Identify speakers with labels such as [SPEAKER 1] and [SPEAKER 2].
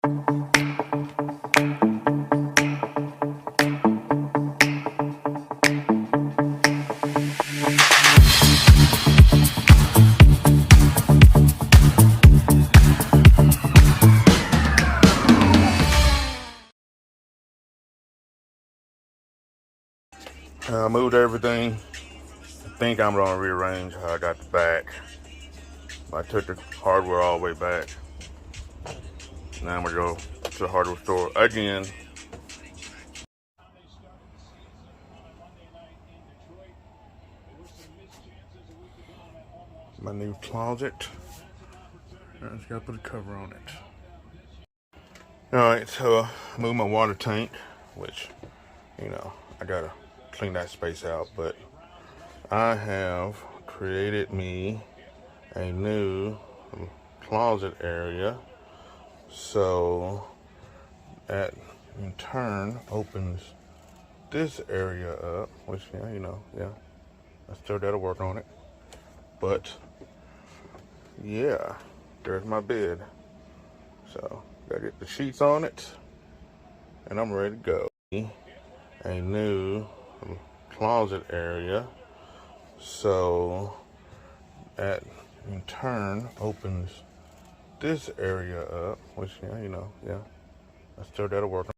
[SPEAKER 1] I moved everything. I think I'm gonna rearrange how I got the back. I took the hardware all the way back. Now I'm gonna go to the hardware store again. My new closet. I just gotta put a cover on it. Alright, so I moved my water tank, which, I gotta clean that space out, but I have created me a new closet area. So that in turn opens this area up, which, I still gotta work on it. But yeah, there's my bed. So gotta get the sheets on it, and I'm ready to go. A new closet area. So that in turn opens this area up, which, I still gotta work on.